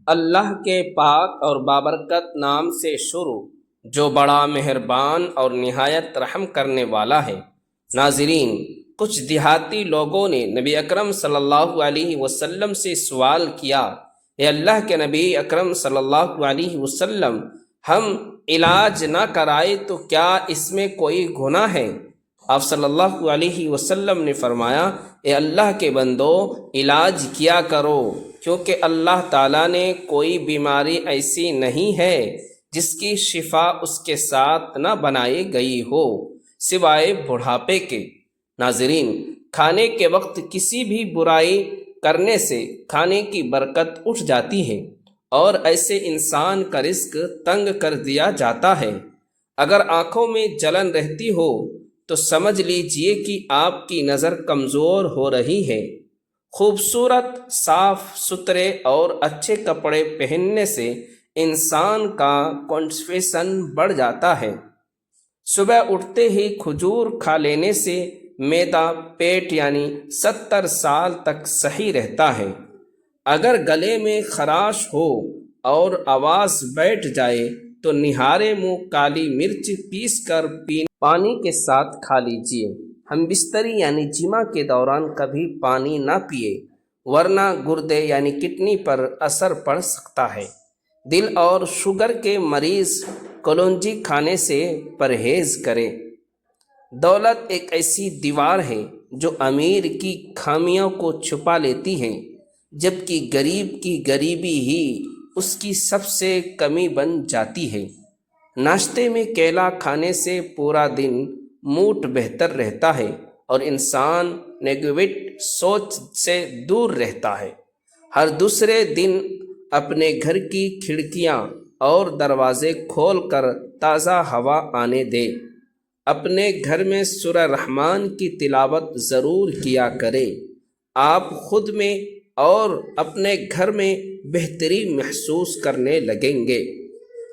اللہ کے پاک اور بابرکت نام سے شروع، جو بڑا مہربان اور نہایت رحم کرنے والا ہے۔ ناظرین، کچھ دیہاتی لوگوں نے نبی اکرم صلی اللہ علیہ وسلم سے سوال کیا، اے اللہ کے نبی اکرم صلی اللہ علیہ وسلم، ہم علاج نہ کرائے تو کیا اس میں کوئی گناہ ہے؟ آپ صلی اللہ علیہ وسلم نے فرمایا، اے اللہ کے بندو، علاج کیا کرو، کیونکہ اللہ تعالیٰ نے کوئی بیماری ایسی نہیں ہے جس کی شفا اس کے ساتھ نہ بنائی گئی ہو سوائے بڑھاپے کے۔ ناظرین، کھانے کے وقت کسی بھی برائی کرنے سے کھانے کی برکت اٹھ جاتی ہے اور ایسے انسان کا رزق تنگ کر دیا جاتا ہے۔ اگر آنکھوں میں جلن رہتی ہو تو سمجھ لیجئے کہ آپ کی نظر کمزور ہو رہی ہے۔ خوبصورت، صاف ستھرے اور اچھے کپڑے پہننے سے انسان کا کانفیڈنس بڑھ جاتا ہے۔ صبح اٹھتے ہی کھجور کھا لینے سے معدہ پیٹ 70 سال تک صحیح رہتا ہے۔ اگر گلے میں خراش ہو اور آواز بیٹھ جائے تو نہارے منہ کالی مرچ پیس کر پانی کے ساتھ کھا لیجیے۔ ہم بستری جمع کے دوران کبھی پانی نہ پیے، ورنہ گردے کڈنی پر اثر پڑ سکتا ہے۔ دل اور شوگر کے مریض کلونجی کھانے سے پرہیز کرے۔ دولت ایک ایسی دیوار ہے جو امیر کی خامیوں کو چھپا لیتی ہے، جبکہ غریب کی غریبی ہی اس کی سب سے کمی بن جاتی ہے۔ ناشتے میں کیلا کھانے سے پورا دن موڈ بہتر رہتا ہے اور انسان نیگیٹو سوچ سے دور رہتا ہے۔ ہر دوسرے دن اپنے گھر کی کھڑکیاں اور دروازے کھول کر تازہ ہوا آنے دے۔ اپنے گھر میں سورہ رحمان کی تلاوت ضرور کیا کرے۔ آپ خود میں اور اپنے گھر میں بہتری محسوس کرنے لگیں گے۔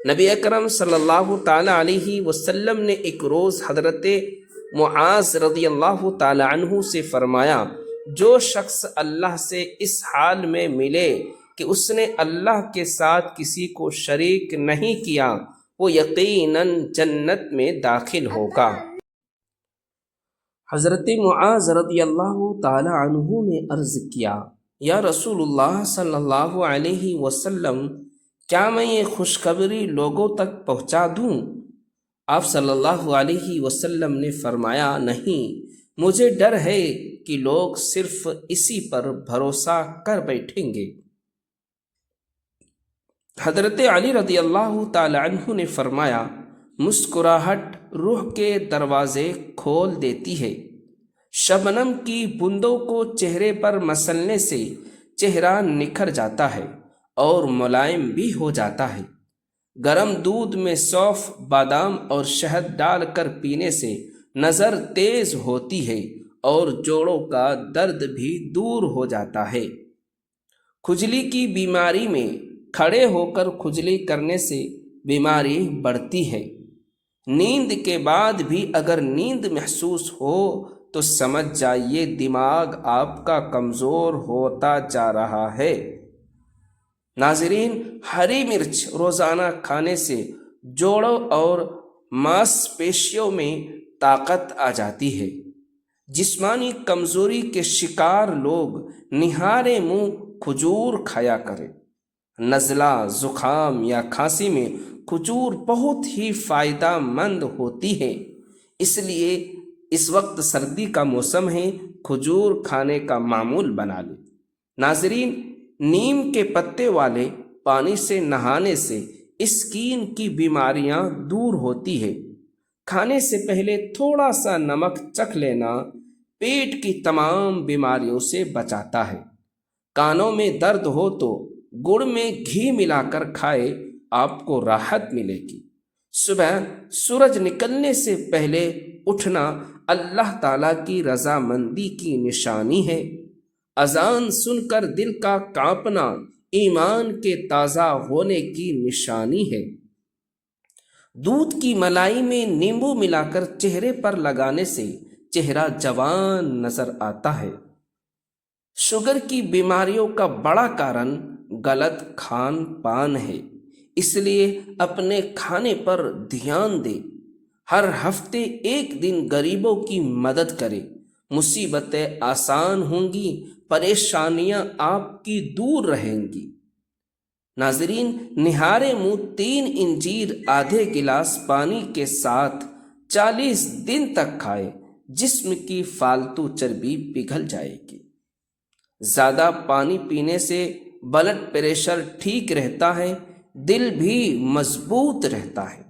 نبی اکرم صلی اللہ تعالی علیہ وسلم نے ایک روز حضرت معاذ رضی اللہ تعالی عنہ سے فرمایا، جو شخص اللہ سے اس حال میں ملے کہ اس نے اللہ کے ساتھ کسی کو شریک نہیں کیا، وہ یقیناً جنت میں داخل ہوگا۔ حضرت معاذ رضی اللہ تعالی عنہ نے عرض کیا، یا رسول اللہ صلی اللہ علیہ وسلم، کیا میں یہ خوشخبری لوگوں تک پہنچا دوں؟ آپ صلی اللہ علیہ وسلم نے فرمایا، نہیں، مجھے ڈر ہے کہ لوگ صرف اسی پر بھروسہ کر بیٹھیں گے۔ حضرت علی رضی اللہ تعالی عنہ نے فرمایا، مسکراہٹ روح کے دروازے کھول دیتی ہے۔ شبنم کی بوندوں کو چہرے پر مسلنے سے چہرہ نکھر جاتا ہے اور ملائم بھی ہو جاتا ہے۔ گرم دودھ میں سونف، بادام اور شہد ڈال کر پینے سے نظر تیز ہوتی ہے اور جوڑوں کا درد بھی دور ہو جاتا ہے۔ کھجلی کی بیماری میں کھڑے ہو کر کھجلی کرنے سے بیماری بڑھتی ہے۔ نیند کے بعد بھی اگر نیند محسوس ہو تو سمجھ جائیے دماغ آپ کا کمزور ہوتا جا رہا ہے۔ ناظرین، ہری مرچ روزانہ کھانے سے جوڑوں اور ماس پیشیوں میں طاقت آ جاتی ہے۔ جسمانی کمزوری کے شکار لوگ نہارے منہ کھجور کھایا کریں۔ نزلہ، زکام یا کھانسی میں کھجور بہت ہی فائدہ مند ہوتی ہے، اس لیے اس وقت سردی کا موسم ہے، کھجور کھانے کا معمول بنا لیں۔ ناظرین، نیم کے پتے والے پانی سے نہانے سے اسکین کی بیماریاں دور ہوتی ہے۔ کھانے سے پہلے تھوڑا سا نمک چکھ لینا پیٹ کی تمام بیماریوں سے بچاتا ہے۔ کانوں میں درد ہو تو گڑ میں گھی ملا کر کھائے، آپ کو راحت ملے گی۔ صبح سورج نکلنے سے پہلے اٹھنا اللہ تعالیٰ کی رضامندی کی نشانی ہے۔ اذان سن کر دل کا کانپنا ایمان کے تازہ ہونے کی نشانی ہے۔ دودھ کی ملائی میں نیمبو ملا کر چہرے پر لگانے سے چہرہ جوان نظر آتا ہے۔ شوگر کی بیماریوں کا بڑا کارن غلط کھان پان ہے، اس لیے اپنے کھانے پر دھیان دے۔ ہر ہفتے ایک دن غریبوں کی مدد کرے، مصیبتیں آسان ہوں گی، پریشانیاں آپ کی دور رہیں گی۔ ناظرین، نہارے منہ 3 انجیر آدھے گلاس پانی کے ساتھ 40 دن تک کھائے، جسم کی فالتو چربی پگھل جائے گی۔ زیادہ پانی پینے سے بلڈ پریشر ٹھیک رہتا ہے، دل بھی مضبوط رہتا ہے۔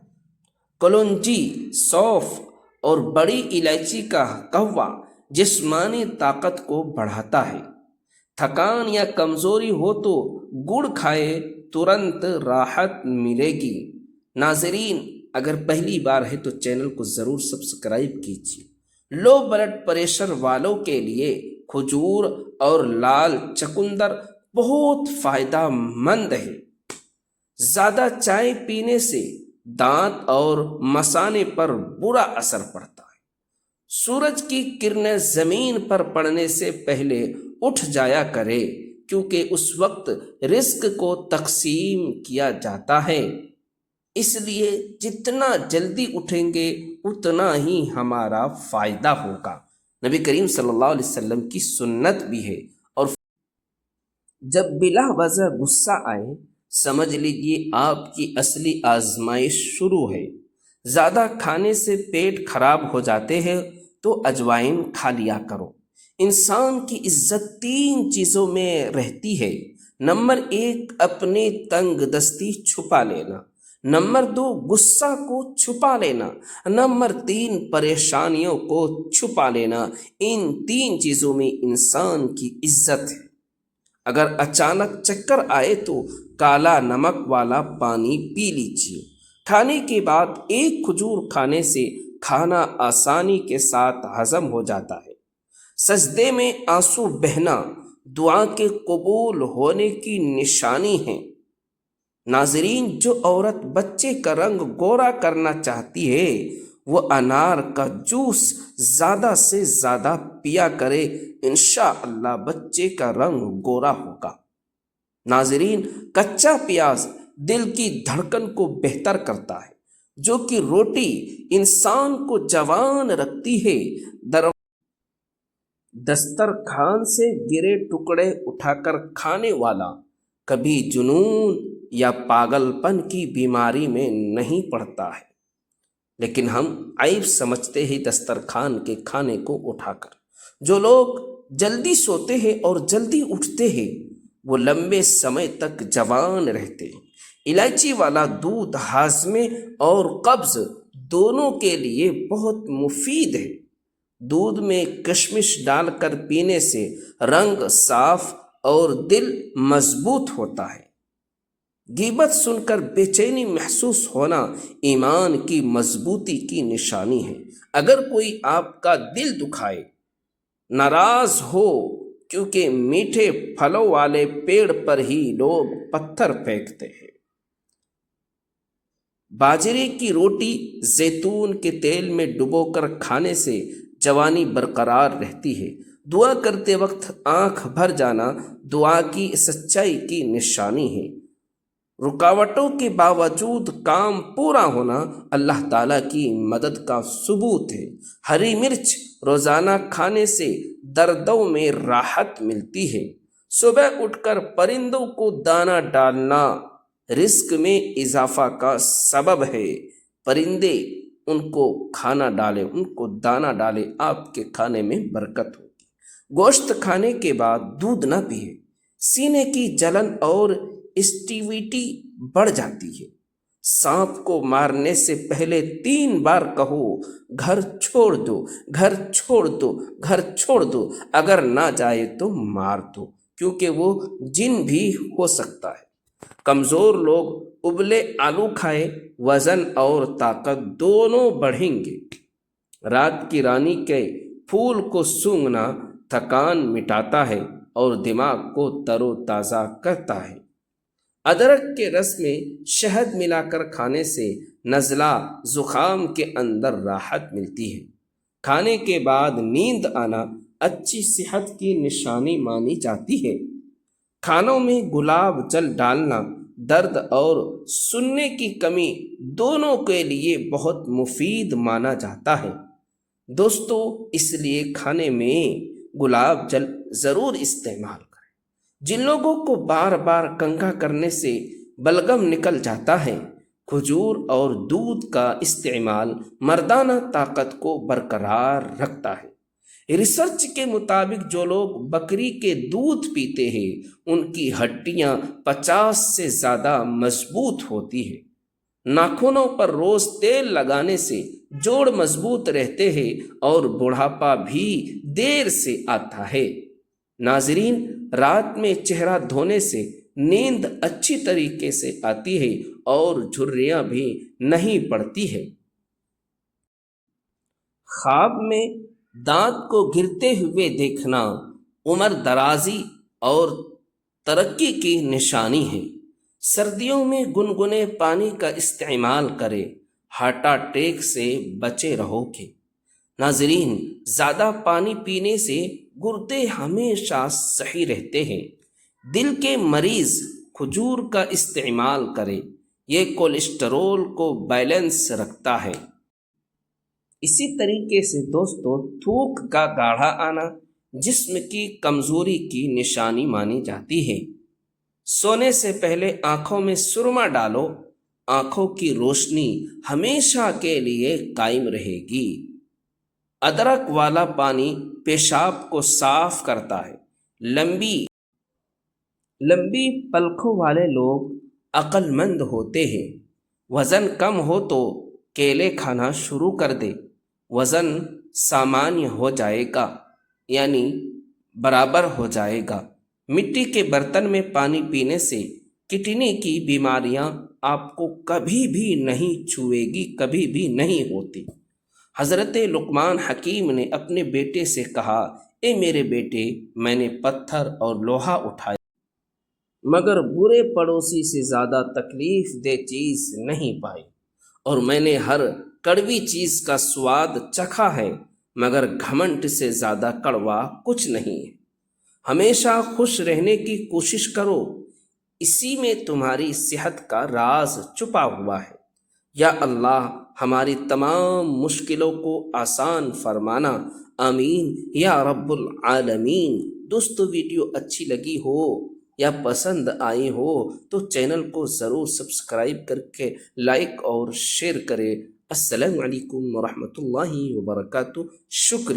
کلونجی، سونف اور بڑی الائچی کا قہوہ جسمانی طاقت کو بڑھاتا ہے۔ تھکان یا کمزوری ہو تو گڑ کھائے، ترنت راحت ملے گی۔ ناظرین، اگر پہلی بار ہے تو چینل کو ضرور سبسکرائب کیجیے۔ لو بلڈ پریشر والوں کے لیے کھجور اور لال چقندر بہت فائدہ مند ہے۔ زیادہ چائے پینے سے دانت اور مثانے پر برا اثر پڑتا ہے۔ سورج کی کرنیں زمین پر پڑنے سے پہلے اٹھ جایا کرے، کیونکہ اس وقت رزق کو تقسیم کیا جاتا ہے۔ اس لیے جتنا جلدی اٹھیں گے اتنا ہی ہمارا فائدہ ہوگا۔ نبی کریم صلی اللہ علیہ وسلم کی سنت بھی ہے۔ اور جب بلا وجہ غصہ آئے، سمجھ لیجیے آپ کی اصلی آزمائش شروع ہے۔ زیادہ کھانے سے پیٹ خراب ہو جاتے ہیں تو اجوائن کھا لیا کرو۔ انسان کی عزت 3 چیزوں میں رہتی ہے۔ نمبر 1، اپنی تنگ دستی چھپا لینا۔ نمبر 2، غصہ کو چھپا لینا۔ نمبر 3، پریشانیوں کو چھپا لینا۔ ان 3 چیزوں میں انسان کی عزت ہے۔ اگر اچانک چکر آئے تو کالا نمک والا پانی پی لیجیے۔ کھانے کے بعد 1 کھجور کھانے سے کھانا آسانی کے ساتھ ہضم ہو جاتا ہے۔ سجدے میں آنسو بہنا دعا کے قبول ہونے کی نشانی ہے۔ ناظرین، جو عورت بچے کا رنگ گورا کرنا چاہتی ہے وہ انار کا جوس زیادہ سے زیادہ پیا کرے، انشاءاللہ بچے کا رنگ گورا ہوگا۔ ناظرین، کچا پیاز دل کی دھڑکن کو بہتر کرتا ہے، جو کہ روٹی انسان کو جوان رکھتی ہے۔ دسترخوان سے گرے ٹکڑے اٹھا کر کھانے والا کبھی جنون یا پاگل پن کی بیماری میں نہیں پڑتا ہے، لیکن ہم عیب سمجھتے ہیں دسترخوان کے کھانے کو اٹھا کر۔ جو لوگ جلدی سوتے ہیں اور جلدی اٹھتے ہیں وہ لمبے سمے تک جوان رہتے ہیں۔ الائچی والا دودھ ہاضمے اور قبض دونوں کے لیے بہت مفید ہے۔ دودھ میں کشمش ڈال کر پینے سے رنگ صاف اور دل مضبوط ہوتا ہے۔ غیبت سن کر بے چینی محسوس ہونا ایمان کی مضبوطی کی نشانی ہے۔ اگر کوئی آپ کا دل دکھائے، ناراض ہو، کیونکہ میٹھے پھلوں والے پیڑ پر ہی لوگ پتھر پھینکتے ہیں۔ باجرے کی روٹی زیتون کے تیل میں ڈبو کر کھانے سے جوانی برقرار رہتی ہے۔ دعا کرتے وقت آنکھ بھر جانا دعا کی سچائی کی نشانی ہے۔ رکاوٹوں کے باوجود کام پورا ہونا اللہ تعالیٰ کی مدد کا ثبوت ہے۔ ہری مرچ روزانہ کھانے سے دردوں میں راحت ملتی ہے۔ صبح اٹھ کر پرندوں کو دانہ ڈالنا رزق میں اضافہ کا سبب ہے۔ پرندے ان کو کھانا ڈالے، ان کو دانہ ڈالے، آپ کے کھانے میں برکت ہوگی۔ گوشت کھانے کے بعد دودھ نہ پیے، سینے کی جلن اور اسٹیویٹی بڑھ جاتی ہے۔ سانپ کو مارنے سے پہلے 3 بار کہو، گھر چھوڑ دو، گھر چھوڑ دو، گھر چھوڑ دو، اگر نہ جائے تو مار دو، کیونکہ وہ جن بھی ہو سکتا ہے۔ کمزور لوگ ابلے آلو کھائے، وزن اور طاقت دونوں بڑھیں گے۔ رات کی رانی کے پھول کو سونگھنا تھکان مٹاتا ہے اور دماغ کو تر و تازہ کرتا ہے۔ ادرک کے رس میں شہد ملا کر کھانے سے نزلہ زکام کے اندر راحت ملتی ہے۔ کھانے کے بعد نیند آنا اچھی صحت کی نشانی مانی جاتی ہے۔ کھانوں میں گلاب جل ڈالنا درد اور سننے کی کمی دونوں کے لیے بہت مفید مانا جاتا ہے۔ دوستو، اس لیے کھانے میں گلاب جل ضرور استعمال کریں۔ جن لوگوں کو بار بار کنگھا کرنے سے بلغم نکل جاتا ہے، کھجور اور دودھ کا استعمال مردانہ طاقت کو برقرار رکھتا ہے۔ ریسرچ کے مطابق جو لوگ بکری کے دودھ پیتے ہیں ان کی ہڈیاں 50 سے زیادہ مضبوط ہوتی ہیں۔ ناخنوں پر روز تیل لگانے سے جوڑ مضبوط رہتے ہیں اور بڑھاپا بھی دیر سے آتا ہے۔ ناظرین، رات میں چہرہ دھونے سے نیند اچھی طریقے سے آتی ہے اور جھریاں بھی نہیں پڑتی ہے۔ خواب میں دانت کو گرتے ہوئے دیکھنا عمر درازی اور ترقی کی نشانی ہے۔ سردیوں میں گنگنے پانی کا استعمال کرے، ہارٹ اٹیک سے بچے رہو گے۔ ناظرین، زیادہ پانی پینے سے گردے ہمیشہ صحیح رہتے ہیں۔ دل کے مریض کھجور کا استعمال کرے، یہ کولیسٹرول کو بیلنس رکھتا ہے۔ اسی طریقے سے دوستو، تھوک کا گاڑھا آنا جسم کی کمزوری کی نشانی مانی جاتی ہے۔ سونے سے پہلے آنکھوں میں سرما ڈالو، آنکھوں کی روشنی ہمیشہ کے لیے قائم رہے گی۔ ادرک والا پانی پیشاب کو صاف کرتا ہے۔ لمبی پلکوں والے لوگ عقل مند ہوتے ہیں۔ وزن کم ہو تو کیلے کھانا شروع کر دے، وزن سامانیہ ہو جائے گا، یعنی برابر ہو جائے گا۔ مٹی کے برتن میں پانی پینے سے کڈنی کی بیماریاں آپ کو کبھی بھی نہیں چھوئے گی، کبھی بھی نہیں ہوتی۔ حضرت لقمان حکیم نے اپنے بیٹے سے کہا، اے میرے بیٹے، میں نے پتھر اور لوہا اٹھایا مگر برے پڑوسی سے زیادہ تکلیف دہ چیز نہیں پائی، اور میں نے ہر کڑوی چیز کا سواد چکھا ہے مگر گھمنڈ سے زیادہ کڑوا کچھ نہیں ہے۔ ہمیشہ خوش رہنے کی کوشش کرو، اسی میں تمہاری صحت کا راز چھپا ہوا ہے۔ یا اللہ، ہماری تمام مشکلوں کو آسان فرمانا، آمین یا رب العالمین۔ دوستو، ویڈیو اچھی لگی ہو یا پسند آئی ہو تو چینل کو ضرور سبسکرائب کر کے لائک اور شیئر کرے۔ السلام علیکم ورحمۃ اللہ وبرکاتہ۔ شکریہ۔